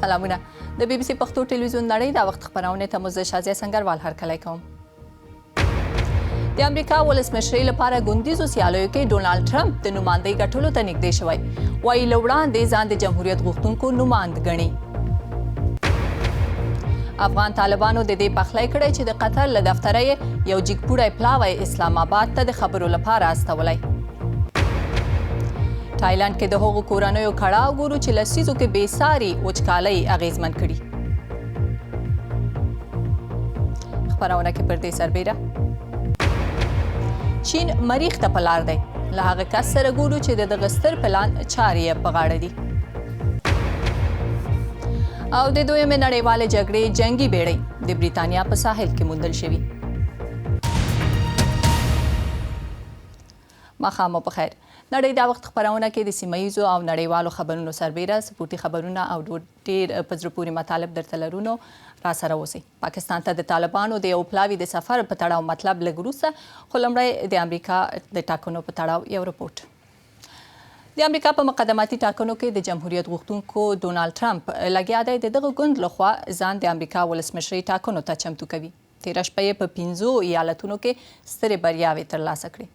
سلامونه د بي بي سي پښتو ټلویزیون نړۍ دا وخت خبرونه ته مو زه شازیه سنگروال هرکلی کوم. د امریکا ولسمشرۍ لپاره ګوندیزو سیالیو کې ډونالډ ټرمپ د نمایندګۍ ګټلو ته نږدې شوی، وایي له وړاندې ځان د جمهوریت غوښتونکو نماند ګڼي. افغان طالبانو د دې پخلی کړی چې د قطر له دفتره یو جګپوړی پلاوی اسلام آباد ته د خبرو لپاره استولی. تایلند کې د هغو کورنیو کړاو ګورو چې لسیزو کې بېساري وچکالۍ اغېزمن کړي. خپرونه کې پر دې سربیره چین مریخ ته په لار دی، له هغه کس سره ګورو چې د دغه ستر پلان چارې یې په غاړه دي. او د دویمې نړیوالې جګړې جنګي بیړۍ د بریتانیا په ساحل کې موندل شوي. ماښام مو په خیر. نړۍ دا وخت خبرونه کې د سیمه ییزو او نړیوالو خبرونو سربیره سپورتي خبرونه او ډېر په زړه پورې مطالب درته لرو. را سره اوسئ. پاکستان ته د طالبانو د یو پلاوي د سفر په تړاو مطلب لږ وروسته، خو لومړی د امریکا د ټاکنو په تړاو یو رپورټ. د امریکا په مقدماتي ټاکنو کې د جمهوریت غوښتونکو ډونالډ ټرمپ لګیا دی د دغه ګوند لخوا ځان د امریکا ولسمشرۍ ټاکنو ته چمتو کوي. تېره شپه یې په 5 ایالتونو کې سترې بریاوې ترلاسه کړې.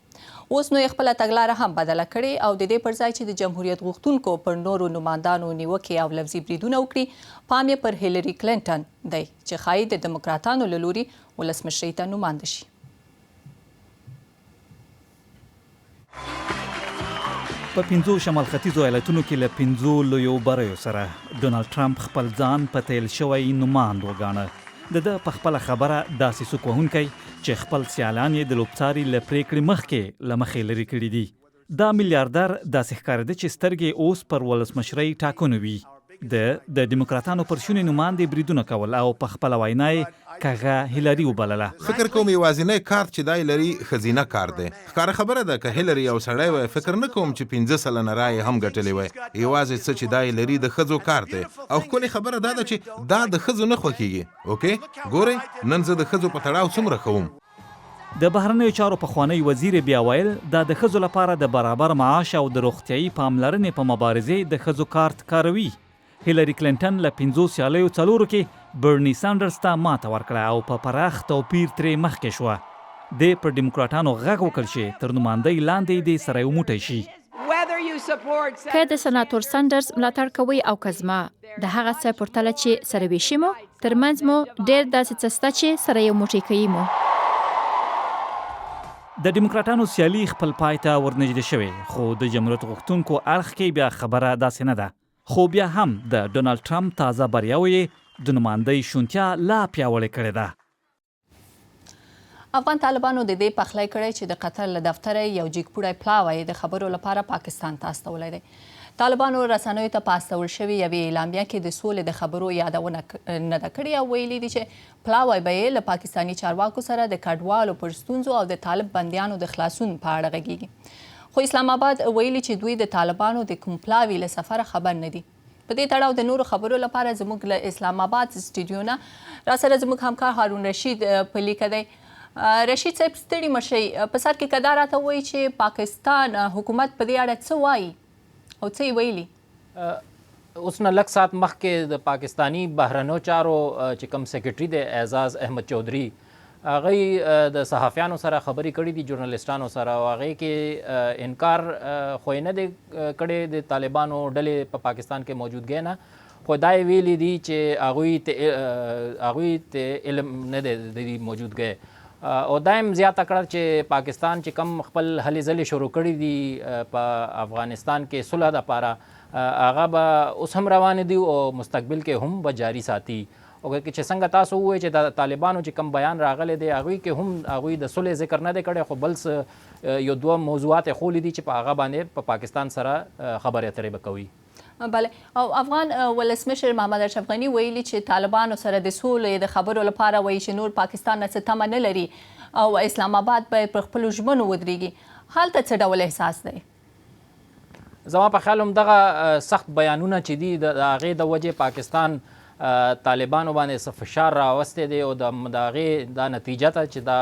اوس نو یې خپله تګلاره هم بدله کړې او د دې پر ځای چې د جمهوریت غوښتونکو پر نورو نمایندانو نیوکې او لفظي بریدونه وکړي، پام یې پر هیلري کلینټن دی چې ښایي د دموکراتانو له لوري ولسمشرۍ ته نماینده شي. په 5 شمال ختیځو ایالتونو کې له 5 لویو بریو سره ډونالډ ټرمپ خپل ځان په تیل شوی نماند وګاڼه. د ده په خپله خبره داسې څوک وهونکی چې خپل سیالان یې د لوبڅاري له پریکړې مخکې له مخې لرې کړي دي. دا میلیاردر داسې ښکارېده چې سترګې اوس پر ولسمشرۍ ټاکنو وي. د دیموکراتانو پر شونې نماندې بریدونه کول او په خپله وینا یې کاغه هیلري وبلله. فکر کوم یوازینی کار چې دا هیلري ښځینه کار دی. ښکاره خبره ده که هیلري یو سړی وای، فکر نه کوم چې 15 سلنه رایې هم ګټلې وای. یوازې څه چې دا هیلري د ښځو کار دی. او ښکلې خبره دا ده چې دا د ښځو نه خوښېږي. اوکې ګورئ نن زه د ښځو په تړاو څومره ښه. د بهرنیو چارو پخوانی وزیر بیا ویل دا د ښځو لپاره د برابر معاش او د روغتیایي پاملرنې په مبارزې د ښځو کارت کاروي. هیلري کلینټن له 5 سیالیو 4 کې برني سانډرز ته ماته ورکړه او په پراخ توپیر ترې مخکې شوه. د پر دیموکراتانو غږ وکړ چې تر نمایندۍ لاندې دې سره یو موټی شي. که د سناتور سانډرز ملاتړ کوي او که زما د هغه څه پرتله چې سره ویشي مو ترمنځ مو ډېر داسې څه شته چې سره یو موټی کوي مو. د دیموکراتانو سیالي خپل پای ته ورنږدې شوې، خو د جمهوریت غوښتونکو اړخ کې بیا خبره داسې نه ده. خو بیا هم د ډونالډ ټرمپ تازه بریاوې د نمایندۍ شونتیا لا پیاوړې کړې ده. افغان طالبانو د دې پخلی کړی چې د قطر له دفتره یو جګپوړی پلاوی د خبرو لپاره پاکستان ته استولی دی. طالبانو رسنیو ته په استول شوې یوې اعلامیه کې د سولې د خبرو یادونه نه ده کړې او ویلي دي چې پلاوی به یې له پاکستاني چارواکو سره د کډوالو پر ستونزو او د طالب بندیانو د خلاصون په اړه غږیږي. خو اسلام آباد ویلي چې دوی د طالبانو د کوم پلاوي له سفره خبر نه دي. په دې تړاو د نورو خبرو لپاره زموږ له اسلام آباد سټوډیو نه را سره زموږ همکار هارون رشید په لیکه دی. رشید صاحب ستړي مشئ، په سر کې کدا راته وایي چې پاکستان حکومت په دې اړه څه وایي او څه یې ویلي؟ اوس نه لږ ساعت مخکې د پاکستاني بهرنیو چارو چې کوم سیکرټري دی اعزاز احمد چودھری، هغه د صحافیانو سره خبرې کړې دي، ژورنالیستانو سره، او هغې کې انکار خو یې نه دی کړی د طالبانو ډلې په پاکستان کې موجودګۍ نه، خو دا یې ویلي دي چې هغوی ته علم نه دی د دې موجودګۍ. او دا هم زیاته کړه چې پاکستان چې کم خپل هلې ځلې شروع کړي دي په افغانستان کې صلح دپاره، هغه به اوس هم روانې دي او مستقبل کې هم به جاري ساتي. او چې څنګه تاسو ووایئ چې د طالبانو چې کم بیان راغلی دی هغوی کې هم هغوی د صلح ذکر نه دی کړی، خو بل څه یو 2 موضوعات یې ښولي دي چې په هغه باندې په پاکستان سره خبرې اترې به کوي. بله، او افغان ولسمشر محمد اشرف غني ویلي چې طالبانو سره د سولې د خبرو لپاره وایي چې نور پاکستان نه څه تمه نه لري او اسلام آباد باید پر خپلو ژمنو ودرېږي. هلته څه ډول احساس دی؟ زما په خیال همدغه سخت بیانونه چې دي د هغې د وجې پاکستان طالبانو باندې څه فشار راوستی دی او د هغې دا نتیجه ته چې دا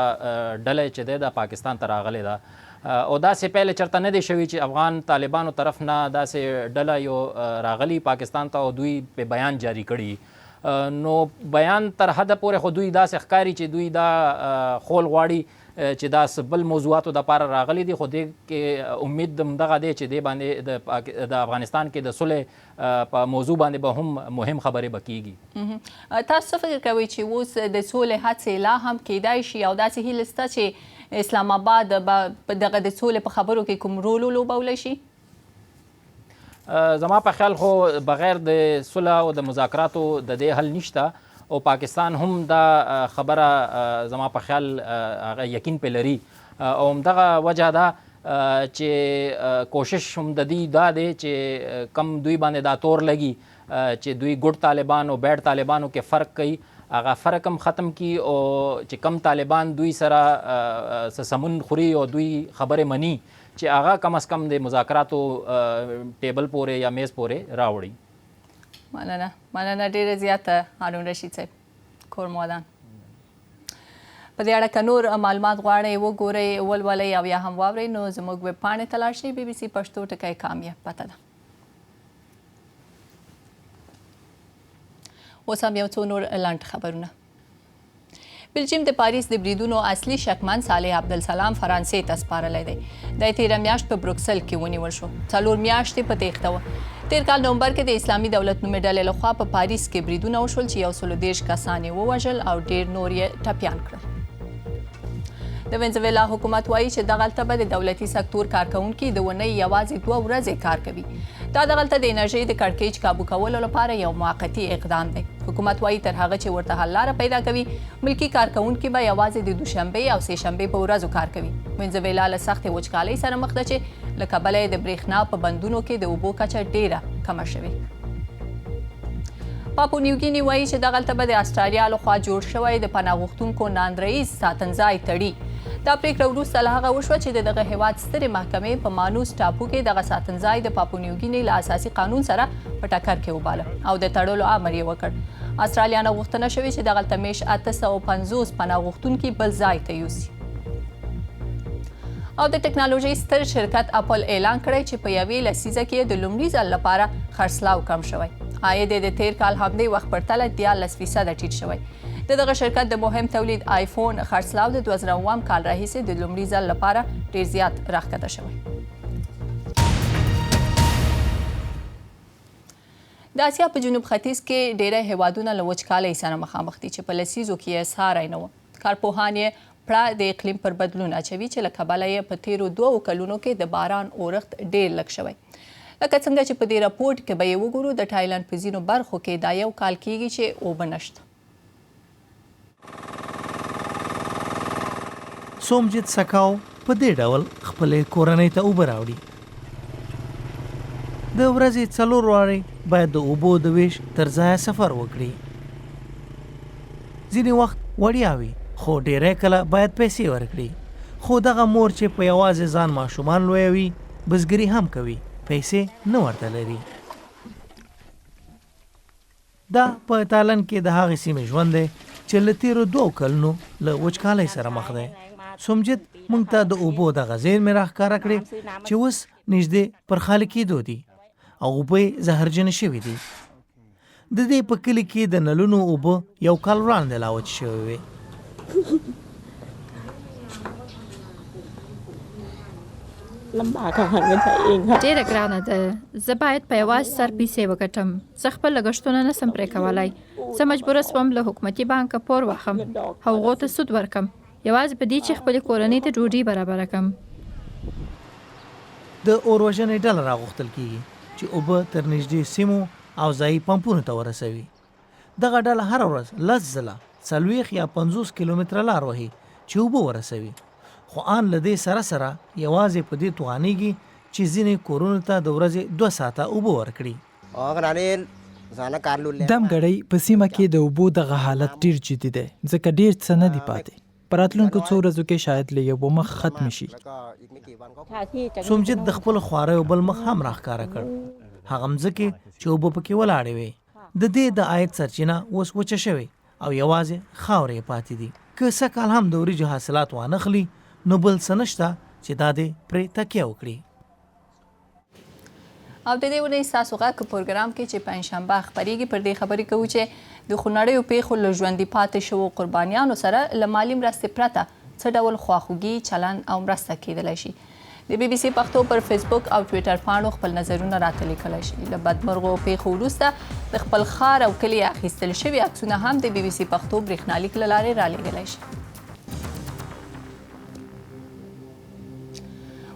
ډله چې دی د پاکستان ته راغلې ده. او داسې پیل چرته نه دی شوی چې افغان طالبانو طرف نه داسې ډله یو راغلی پاکستان ته او دوی په بیان جاری کړي نو بیان تر حده پورې خو دوی داسې ښکاري چې دوی دا خول غواړي چې دا بل موضوعاتو دپاره راغلي دي خو دې کې امید دغه دی چې دې باندې د افغانستان کې د صلح په موضوع باندې به هم مهم خبرې به کیږي. تاسو فکر کوئ چې اوس د صلح هڅې لا هم کیدای شي او داسې هیله شته چې اسلام آباد به دغه د صلح په خبرو کې کوم رول ولوبولی شي؟ زما په خیال خو بغیر د صلح او د مذاکراتو د دې حل نشته او پاکستان هم دا خبره زما په خیال هغه یقین پې لري او همدغه وجه ده چې کوشش هم د دې دا دی چې کم دوی باندې دا تور لګي چې دوی ګډ طالبان او بیډ طالبانو کې فرق کوي هغه فرق هم ختم کی او چې کم طالبان دوی سره سمون خوري او دوی خبرې مني چې هغه کم از کم د مذاکراتو ټیبل پورې یا میز پورې راوړي. مننه ډیره زیاته هارون رشید صاحب کورمودان. په دې اړه که نور معلومات غواړئ وګورئ ولولئ او یا هم واورئ نو زموږ ویب پاڼې ته لاړ شئ BBC پښتو ټکی کامیاب پته ده. اوس هم یو څو نور لنډ خبرونه. بلجیم د پاریس د بریدونو اصلي شکمن صالح عبدالسلام فرانسې ته سپارلی دی. دی تېره میاشت په بروکسل کې ونیول شو. 4 میاشتې په تېښته وه. تېر کال نومبر کې د اسلامي دولت نومې ډلې لخوا په پاریس کې بریدونه وشول چې 130 کسان یې ووژل او ډېر نور یې ټپیان کړل. د وینزویلا حکومت وایي چې دغلته به د دولتي سکتور کارکوونکي د اونۍ یوازې 2 ورځې کار کوي. دا دغلته د انرژۍ د کړکېچ کابو کولو لپاره یو موقتي اقدام دی. حکومت وایي تر هغه چې ورته حل لاره پیدا کوي ملکي کارکوونکي به یوازې د دوشنبې او سې شنبې په ورځو کار کوي. وینزویلا له سختې وچکالۍ سره مخ ده چې له کبله یې د برېښنا په بندونو کې د اوبو کچه ډېره کمه شوې. پاپو نیوګیني وایي چې دغلته به د استرالیا لخوا جوړ شوی د پناه غوښتونکو ناندریز ساتنځای تړي. دا پریکړه وروسته له هغه وشوه چې دغه هیواد سترې محکمې په مانوس ټاپو کې دغه ساتنځای د پاپو نیوګیني له اساسي قانون سره په ټکر کې وباله او د تړلو امر یې وکړ. استرالیا نه غوښتنه شوې چې دغلته میش 850 پناه غوښتونکي بل ځای ته یوسي. او د ټکنالوژۍ ستر شرکت اپل اعلان کړی چې په یوې لسیزه کې د لومړي ځل لپاره خرڅلاو کم شوی. عاید یې د تېر کال همدې وخت پرتله 13% ټیټ شوی. دغه شرکت د مهم تولید آیفون خرڅلاو د 2009 کال راهیسې د لومړي ځل لپاره ډېر زیات راښکته شوی. د اسیا په جنوب ختیځ کې ډېری هیوادونه له وچکالۍ سره مخامخ دي چې په لسیزو کې یې ساری نه و. کارپوهان یې پړه د اقلیم پر بدلون اچوي چې له کبله یې په تیرو 2 کلونو کې د باران اورښت ډېر لږ شوی. لکه څنګه چې په دې راپورټ کې به یې وګورو د تایلند په ځینو برخو کې دا 1 کال کیږي چې اوبه نشته. سومجیت سکاو په دې ډول خپلې کورنۍ ته اوبه راوړي. د ورځې 4 وارې باید د اوبو د ویش تر ځایه سفر وکړي. ځینې وخت وړیا وي خو ډېری کله باید پیسې ورکړي. خو دغه مور چې په یوازې ځان ماشومان لویوي بزګري هم کوي پیسې نه ورته لري. دا په تایلند کې د هغې سیمې ژوند دی چې له تیرو 2 کلونو له وچکالۍ سره مخ دی. سومجیت موږ ته د اوبو دغه زیرمې راښکاره کړې چې اوس نږدې پر خالي کېدو دي او اوبه یې زهرجنې شوي دي. د دې په کلي کې د نلونو اوبه 1 کال وړاندې لا وچې شوې وې. ډېره ګرانه ده. زه باید په یوازې سر پیسې وګټم. زه خپل لګښتونه نسم پرې کولی. زه مجبوره سوم له حکومتي بانکه پور واخم او هغو ته سود ورکم یوازې په دې چې خپلې کورنۍ ته ډوډۍ برابره کړم. د اور وژنې ډله راغوښتل کېږي چې اوبه تر نږدې سیمو او ځایي پمپونو ته ورسوي. دغه ډله هره ورځ 10 ځله 40 یا 50 کیلومتره لار وهي چې اوبه ورسوي. خو ان له دې سره سره یوازې په دې توانېږي چې ځینې کورونو ته د ورځې 2 ساعته اوبه ورکړي. دم ګړۍ په سیمه کې د اوبو دغه حالت ډیر جدي دی ځکه ډیر څه نه دی پاتې. په راتلونکو 2 ورځو کې شاید له یو مخ ختم شي. سومجیت د خپل خواریو بل مخ هم راښکاره کړ. هغه مځکې چې اوبه پکې ولاړې وې د دې د عاید سرچینه اوس وچه شوې او یوازې خاورې پاتې دي. که سږ کال هم د وریجو حاصلات وانخلي نو بل څه نشته چې دا دې پرې تکیه وکړي. او د دې ونې ستاسو غږ پروګرام کې چې پنجشنبه خپرېږي پر دې خبرې کوو چې د خونړیو پیښو له ژوندي پاتې شوو قربانیانو سره له مالي مرستې پرته څه ډول خواخوږي چلند او مرسته کیدلی شي. د بي بي سي پښتو پر فیسبوک او ټویټر پاڼو خپل نظرونه راته لیکلی شي. له بدمرغو پیښو وروسته د خپل ښار او کلي اخیستل شوي عکسونه هم د بي بي سي پښتو برېښنالیک له لارې رالیږلی شي.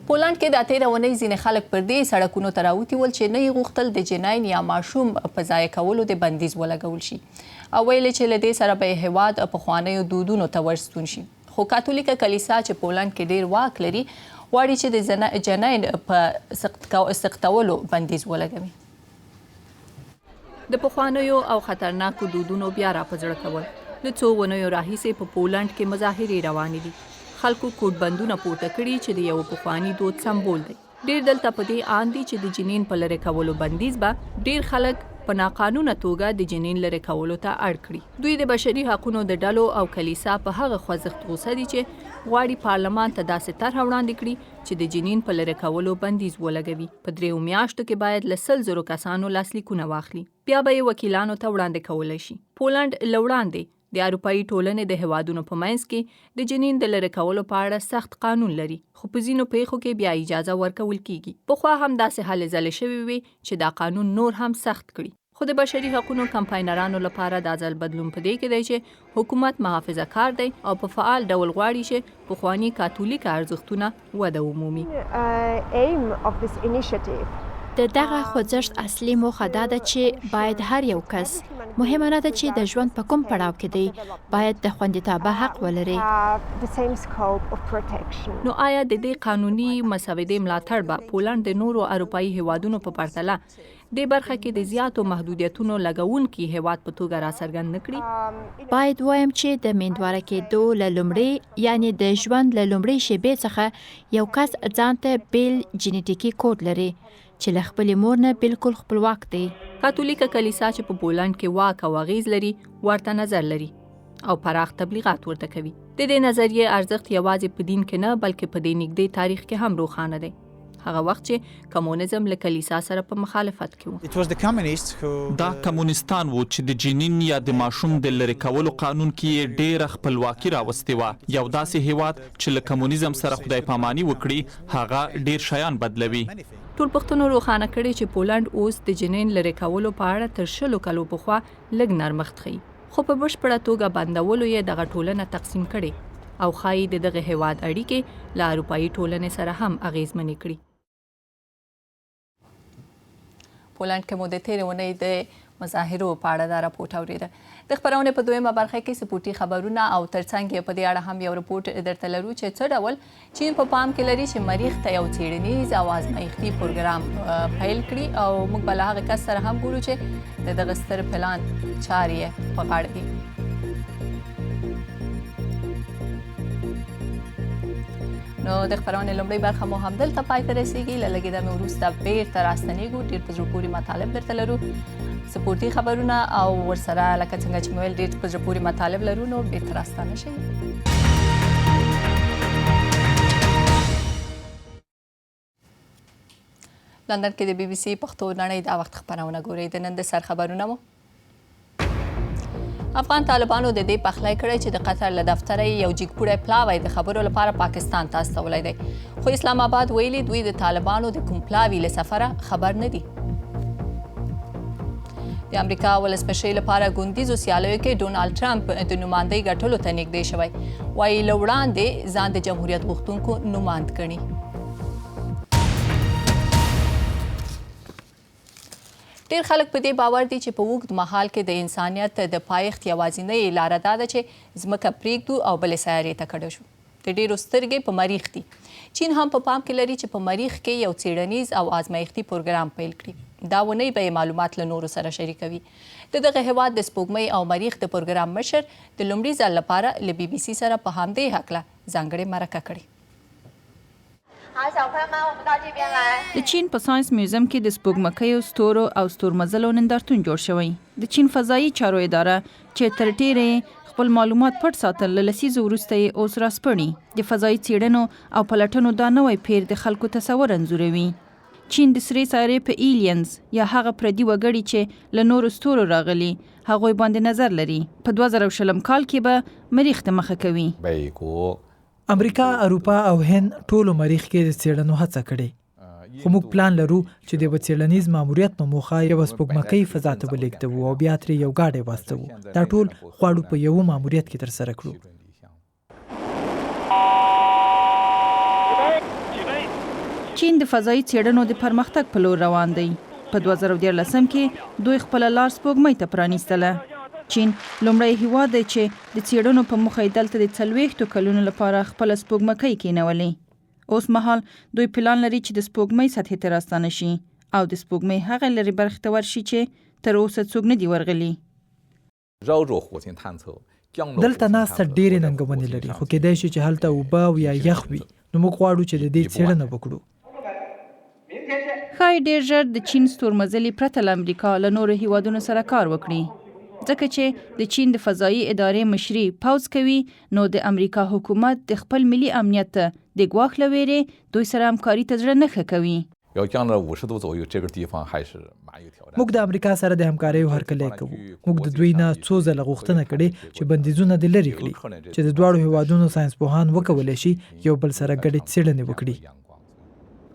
پولنډ کې د تېره اونۍ ځینې خلک پر دې سړکونو ته راوتي ول چې نه یې غوښتل د جنین یا ماشوم په ضایع کولو د بندیز ولګول شي او ویل چې له دې سره به یې هېواد پخوانیو دودونو ته ورستون شي. خو کاتولیکه کلیسا چې پولنډ کې ډېر واک لري غواړي چې د جنین په سختولو بندیز ولګوي. د پخوانیو او خطرناکو دودونو بیا راپزړه کول. د څو اونیو راهیسې په پولنډ کې مظاهرې روانې دي. خلکو کوټ بندونه پورته کړي چې د یو پخواني دود سمبول دی. ډېر دلته په دې آن دي چې د جنین په لرې کولو بندیز به ډېر خلک په ناقانونه توګه د جنین لرې کولو ته اړ کړي. دوی د بشري حقونو د ډلو او کلیسا په هغه خوځښت غوسه دي چې غواړي پارلمان ته داسې طرحه وړاندې کړي چې د جنین په لرې کولو بندیز ولګوي. په 3 میاشتو کې باید له 100,000 کسانو لاسلیکونه واخلي. بیا به یې وکیلانو ته وړاندې کولی شي. پولنډ له وړاندې د اروپایي ټولنې د هیوادونو په منځ کې د جنین د لرې کولو په اړه سخت قانون لري، خو په ځینو پیښو کې بیا اجازه ورکول کیږي. پخوا هم داسې هلې ځلې شوې وي چې دا قانون نور هم سخت کړي. خو د بشري حقوقو کمپاینرانو لپاره دا ځل بدلون په دې کې دی چې حکومت محافظه کار دی او په فعال ډول غواړي چې پخواني کاتولیک ارزښتونه وده ومومي. د دغه خوځښت اصلي موخه دا ده چې باید هر یو کس، مهمه نه ده چې د ژوند په کوم پړاو کې دی، باید د خوندیتابه حق ولري. نو آیا د دې قانوني مسودې ملاتړ به پولنډ د نورو اروپایي هیوادونو په پرتله د برخه کې د زیاتو محدودیتونو لګونکي هیواد په توګه راڅرګند نه کړي؟ باید وایم چې د میندواره کېدو له لومړۍ، یعنی د ژوند له لومړۍ شېبې څخه یو کس ځان ته بیل جینیټیکي کوډ لري چې له خپلې مور نه بالکل خپلواک دی. کاتولیکه کلیسا چې په پولنډ کې واک او اغیز لري ورته نظر لري او پراخ تبلیغات ورته کوي. د دې نظریې ارزښت یوازې په دین کې نه بلکې په دې نږدې تاریخ کې هم روښانه دی. هغه وخت چې کمونیزم له کلیسا سره په مخالفت کې و. دا کمونستان وو چې د جنین یا د ماشوم د لرې کولو قانون کې ډېره خپلواکي راوستې وه. یو داسې هیواد چې له کمونیزم سره خدای پاماني وکړي هغه ډېر شیان بدلوي. ټول پښتنو روښانه کړي چې پولنډ اوس د جنین لرې کولو په اړه تر 100 کالو پخوا لږ نرمښت ښیي، خو په بشپړه توګه بندولو یې دغه ټولنه تقسیم کړي او ښایي د دغه هیواد اړیکې له اروپایي ټولنې سره هم اغیزمنې کړي. پولنډ کې مو د تېرې اونۍ د مظاهرو په اړه دا راپورټ اوریده. د خپرونې په دویمه برخه کې سپورټي خبرونه او ترڅنګ یې په دې اړه هم یو رپورټ درته لرو چې څه ډول چین په پام کې لري چې مریخ ته یو څېړنیز او ازمایښتي پروګرام پیل کړي او موږ به له هغه کس سره هم ګورو چې د دغه ستر پلان چارې یې په غاړه دي. نو د خبرونې لومړۍ برخه مو همدلته پای ته رسیږي. له لږې دمې وروسته بیرته راستنېږو. ډېر په زړه پورې مطالب درته لرو، سپورټي خبرونه او ورسره لکه څنګه چې مې ویل ډېر په زړه پورې مطالب لرو. نو بیرته راستانه شئ. لندن کې د بي بي سي پښتو نړۍ دا وخت خبرونه ګورئ. د نن د سر خبرونه مو افغان طالبانو د دې پخلی کړی چې د قطر له دفتره یو جګپوړی پلاوی د خبرو لپاره پاکستان ته استولی دی، خو اسلام آباد ویلي دوی د طالبانو د کوم پلاوي له سفره خبر نه دي. د امریکا ولسمشرۍ لپاره ګوندیزو سیالیو کې ډونالډ ټرمپ د نمایندګۍ ګټلو ته نږدې شوی، وایي له وړاندې ځان د جمهوریت غوښتونکو نماند ګڼي. ډېر خلک په دې باور دي چې په اوږد مهال کې د انسانیت د پایښت یوازینۍ لاره دا ده چې ځمکه پرېږدو او بلې سیارې ته کډه شو. د ډېرو سترګې په مریخ دي. چین هم په پام کې لري چې په مریخ کې یو څېړنیز او ازمایښتي پروګرام پیل کړي. دا ونۍ به یې معلومات له نورو سره شریکوي. د دغه هیواد د سپوږمۍ او مریخ د پروګرام مشر د لومړي ځل لپاره له بي بي سي سره په همدې هکله ځانګړې مرکه کړې. د چین په ساينس میوزیم کې د سپوږمکیو، ستورو او ستورمزلو نندارتون جوړ شوی. د چین فضایي چارو اداره چې تر ډیره خپل معلومات پټ ساتل له لسیزو وروسته یې اوس راسپړي. د فضایي څېړنو او پلټنو دا نوی پیر د خلکو تصور انځوروي. چین د سرې سیارې په ایلینز یا هغه پردي وګړي چې له نورو ستورو راغلي هغوی باندې نظر لري. په 2020 کال کې به مریخ ته مخه کوي. امریکا، اروپا او هند ټولو مریخ کې د څېړنو هڅه کړې. خو موږ پلان لرو چې د څېړنیز ماموریت په موخه یوه سپوږمکۍ فضا ته ولېږدوو او بیا ترې یو ګاډی واستوو. دا ټول غواړو په یوه ماموریت کې ترسره کړو. چین د فضایي څېړنو د پرمختګ په لور روان دی. په 2013 کې دوی خپله لار سپوږمۍ ته پرانیستله. چین لومړی هیواد دی چې د څېړنو په موخه یې دلته د 40 کلونو لپاره خپله سپوږمکۍ کېنولې. اوس مهال دوی پلان لري چې د سپوږمۍ سطحې ته راستانه شي او د سپوږمۍ هغه لرې برخې ته ورشي چې تر اوسه څوک نه دي ورغلي. دلته ناسته ډېرې ننګونې لري، خو کېدای شي چې هلته اوبه او یا یخ وي. نو موږ غواړو چې د دې څېړنه وکړو. ښایي ډېر ژر د چین ستورمزلي پرته له امریکا له نورو هیوادونو سره کار وکړي. ځکه چې د چین د فضایي ادارې مشري پوځ کوي، نو د امریکا حکومت د خپل ملي امنیت ته د ګواښ له ویرې دوی سره همکاري ته زړه نه ښه کوي. موږ د امریکا سره د همکاریو هرکلی کوو. موږ د دوی نه څو ځله غوښتنه کړې چې بندیزونه دې لرې کړي چې د دواړو هیوادونو ساینسپوهان وکولی شي یو بل سره ګډې څېړنې وکړي.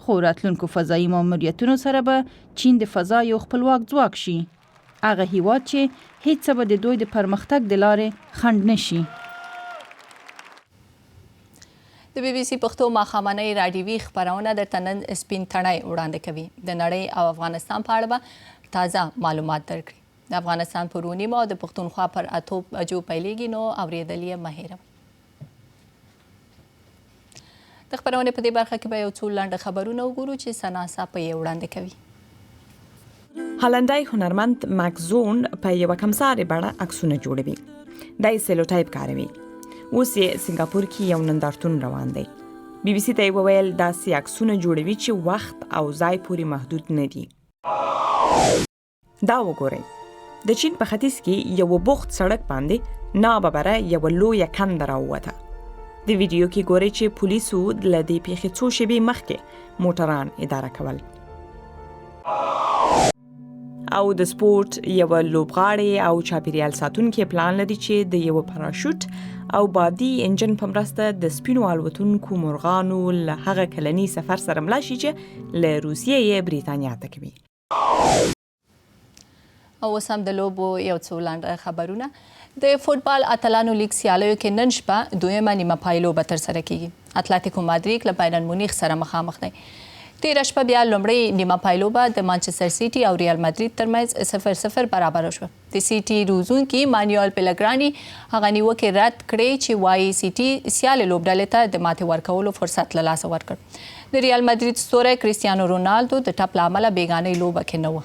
خو راتلونکو فضایي ماموریتونو سره به چین د فضا یو خپلواک ځواک شي. هغه هیواد چې هیڅ څه به د دوی د پرمختګ د لارې خنډ نشي. د بي بي سي پښتو ماښامنۍ راډیوي خپرونه درته نن سپین تڼۍ وړاندې کوي. د نړۍ او افغانستان په اړه به تازه معلومات درکړي. د افغانستان پر 9 او د پښتونخوا پر 8 بجو پیلېږي، نو اورېدل یې مه هېروئ. د خپرونې په دې برخه کې به یو څو لنډ خبرونه وګورو چې سناسا په یې وړاندې کوي. هالندای هنرمند ماکس زون په یوه کمسارې بڼه عکسونه جوړوي. دا یې سیلوټایپ کاروي. اوس یې سنګاپور کې یو نندارتون روان دی. بي بي سي ته یې وویل داسې عکسونه جوړوي چې وخت او ځای پورې محدود نه دي. دا وګورئ. د چین په ختیځ کې یو بوخت سړک باندې ناببره یوه لویه کنده راووته. د ویډیو کې ګورئ چې پولیسو له دې پیښې څو شېبې مخکې موټران اداره کول. او د سپورت یو لوبغاړی او چاپیریال ساتونکي پلان لري چې د یو پاراشوټ او بادي انجن په مرسته د سپینو الوتونکو مرغانو له هغه کلني سفر سره ملا شي چې له روسیې یې بریتانیا ته کوي. او اوس هم د لوبو یو څو لنډ خبرونه. د فوټبال اتلانو لیګ سیالیو کې نن شپه دویمه نیمه پای لوبه ترسره کیږي. اتلتیکو مادرید له بایرن مونیخ سره مخامخ دی. تېره شپه بیا لومړۍ نیمه پای لوبه د مانچستر سیټي او ریال مادرید ترمنځ 0-0 برابر شوه. د سیټي روزونکي مانویل پیلګراني هغه نیوکې رد کړې چې وایي سیټي سیالې لوبډلې ته د ماتې ورکولو فرصت له لاسه ورکړ. د ریال مادرید ستوری کریستیانو رونالدو د ټپ له امله بېګانۍ لوبه کې نه وه.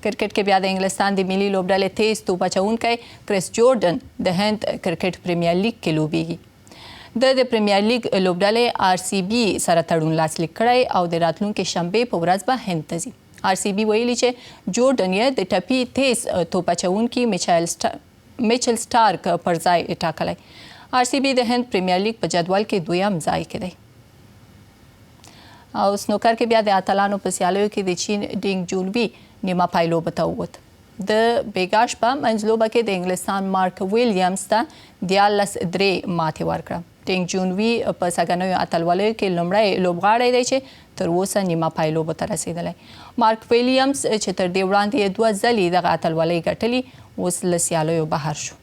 کرکټ کې بیا د انګلستان د ملي لوبډلې تیز توپ اچوونکی کریس جورډن د هند کرکټ پریمیر لیګ کې لوبیږي. د پریمیر لیګ لوبډلې آر سی بي سره تړون لاسلیک کړی او د راتلونکي شنبې په ورځ به هند ته ځي. آر سی بي ویلي چې جورډن یې د ټپي تیز توپ اچوونکي میچل سټارک پر ځای ټاکلی. آر سی بي د هند پریمیر لیګ په جدول کې دویم ځای کې دی. او سنوکر کې بیا د اتلانو په سیالیو کې د چین ډینګ جونوي نیمه پای لوبه ته ووت. د بیګا شپه منځ لوبه کې د انګلستان مارک ویلیامز ته 13-3 ماتې ورکړه. ډینګ جونوي په سږنیو اتلولیو کې لومړی لوبغاړی دی چې تر اوسه نیمه پای لوبو ته رسېدلی. مارک ویلیامز چې تر دې وړاندې یې 2 ځلې دغه اتلولۍ ګټلي اوس له سیالیو بهر شو.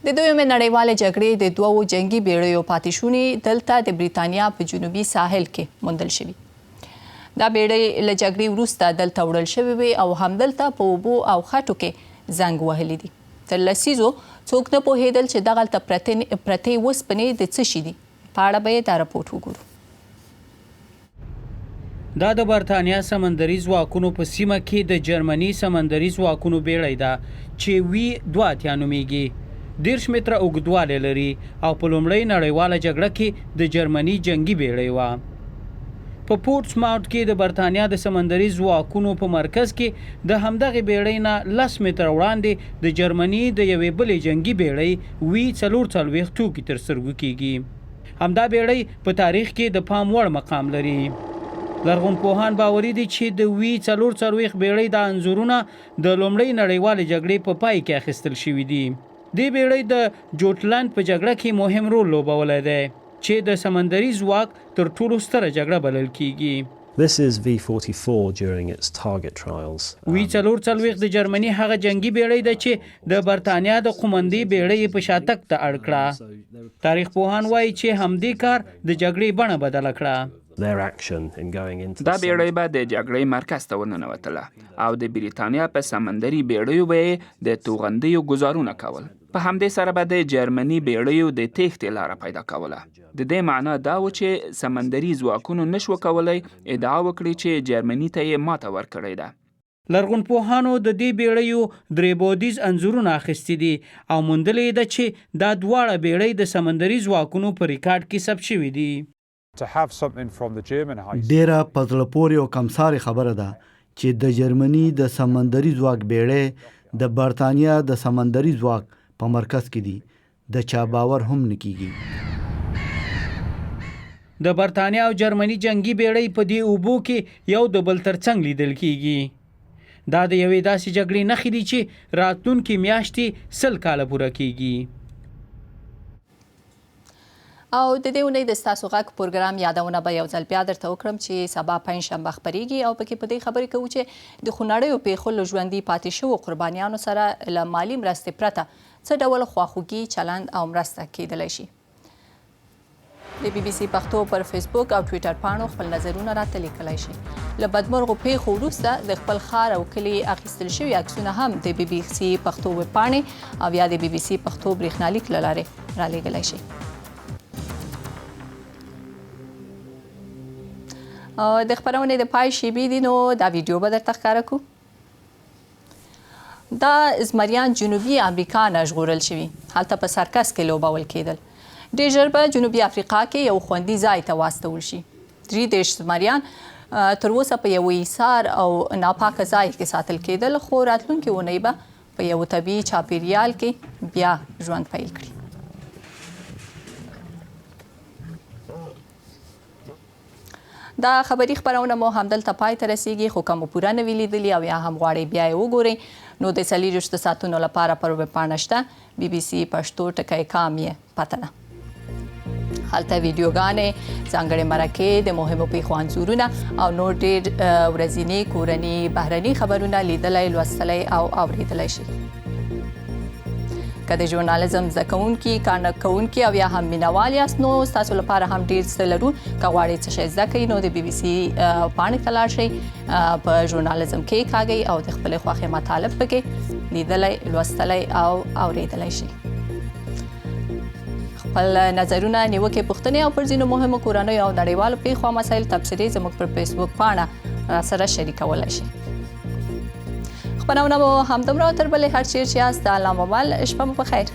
د دویمې نړیوالې جګړې د 2 جنګي بیړیو پاتې شونې دلته د بریتانیا په جنوبي ساحل کې موندل شوي. دا بیړۍ له جګړې وروسته دلته وړل شوې وې او همدلته په اوبو او خټو کې زنګ وهلي دي. تر لسیزو څوک نه پوهېدل چې دغلته پرتې وسپنې د څه شي دي. په اړه به یې دا رپورټ وګورو. دا د برتانیا سمندري ځواکونو په سیمه کې د جرمني سمندري ځواکونو بیړۍ ده چې وي 2 نومیږي. 10 متره اوږدوالی لري او په لومړۍ نړیواله جګړه کې د جرمني جنګي بیړۍ وه. په پورټس ماوټ کې د برتانیا د سمندري ځواکونو په مرکز کې د همدغې بیړۍ نه 10 متره وړاندې د جرمني د یوې بلې جنگي بیړۍ وی 44 توکي تر سترګو کیږي. همدا بیړۍ په تاریخ کې د پام وړ مقام لري. لرغونپوهان باوري دي چې د وی 44 بیړۍ د انځورونه د لومړۍ نړیوالې جګړې په پای کې اخیستل شوي دي. دې بیړۍ د جوټلند په جګړه کې مهم رول لوبولی دی چې د سمندري ځواک تر ټولو ستره جګړه بلل کیږي. This is V44 during its target trials. وی 44 د جرمني هغه جنگي بیړۍ ده چې د برتانیا د قومندې بیړۍ په شاتګ ته اړ کړه. تاریخ پوهان وایي چې همدې کار د جګړې بڼه بدله کړه. دا بیړۍ به د جګړې مرکز ته ورننوتله او د بریتانیا په سمندري بیړیو به د توغندیو ګزارونه کول. په همدې سره به د جرمني بیړیو د تېښتې لاره پیدا کوله. د دې معنا دا و چې سمندري ځواکونو نشو کولی ادعا وکړي چې جرمني ته یې ماته ورکړې ده. لرغونپوهانو د دې بیړیو درې بعدیز انځورونه اخیستي دي او موندلې ده چې دا دواړه بیړۍ د سمندري ځواکونو په ریکارډ کې ثبت شوي دي. ډیره په زړه پورې او کمسارې خبره ده چې د جرمني د سمندري ځواک بیړۍ د برتانیا د سمندري ځواک په مرکز کې دي. د چا باور هم نه کیږي. د برتانیا او جرمني جنگي بیړۍ په دې اوبو کې یو د بل ترڅنګ لیدل کیږي. دا د یوې داسې جګړې نښې دي چې راتلونکې میاشتې 100 کاله پوره کیږي. او د دې اونۍ د ستاسو غږ پروګرام یادونه به یو ځل بیا درته وکړم چې سبا پنجشنبه خپریږي او پکې په دې خبرې کوو چې د خونړیو پیښو له ژوندي پاتې شوو قربانیانو سره له مالي مرستې پرته څه ډول خواخوږي چلند او مرسته کیدلی شي. د بي بي سي پښتو پر فیسبوک او ټویټر پاڼو خپل نظرونه راته لیکلی شي. له بدمرغو پیښو وروسته د خپل ښار او کلي اخیستل شوي عکسونه هم د بي بي سي پښتو ویب پاڼې او یا د بي بي سي پښتو برېښنالیک له لارې رالیږلی شي. د خپرونې د پای شیبې دي نو دا ویډیو به درته ښکاره کړو. دا زمریان جنوبي امریکا نه ژغورل شوي، هلته په سرکس کې لوبول کېدل. ډېر ژر به جنوبي افریقا کې یو خوندي ځای ته واستول شي. 33 زمریان تر اوسه په یو ایثار او ناپاکه ځای کې ساتل کېدل، خو راتلونکې اونۍ به په یو طبیعي چاپیریال کې بیا ژوند پیل کړي. دا خبري خپرونه مو همدلته پای ته رسیږي، خو که مو پوره نه وي لیدلي او یا هم غواړئ بیا یې وګورئ نو د 24 ساعتونو لپاره پر ویب پاڼه شته BBC پښتو.com یې پته ده. هلته ویډیوګانې، ځانګړې مرکې، د مهمو پیښو انځورونه او نور ډېر ورځني کورني بهرني خبرونه لیدلی، لوستلی او اورېدلی شي. که د ژورنالیزم زده کوونکي، کار کوونکي او یا هم مینوال یاست نو ستاسو لپاره هم ډېر څه لرو. که غواړئ څه شی زده کړئ نو د BBC پاڼې ته لاړ شئ، په ژورنالیزم کې کاږئ او د خپلې خوښې مطالب پکې لیدلی، لوستلی او اورېدلی شئ. خپل نظرونه، نیوکې، پوښتنې او پر ځینو مهمو کورنیو او نړیوالو پیښو او مسایل تبصرې زموږ پر فیسبوک پاڼه راسره شریکولی شئ. خپرونه مو همدومره تر بلې هر چیرې چې یاست د الله مو مل، شپه مو په خیر.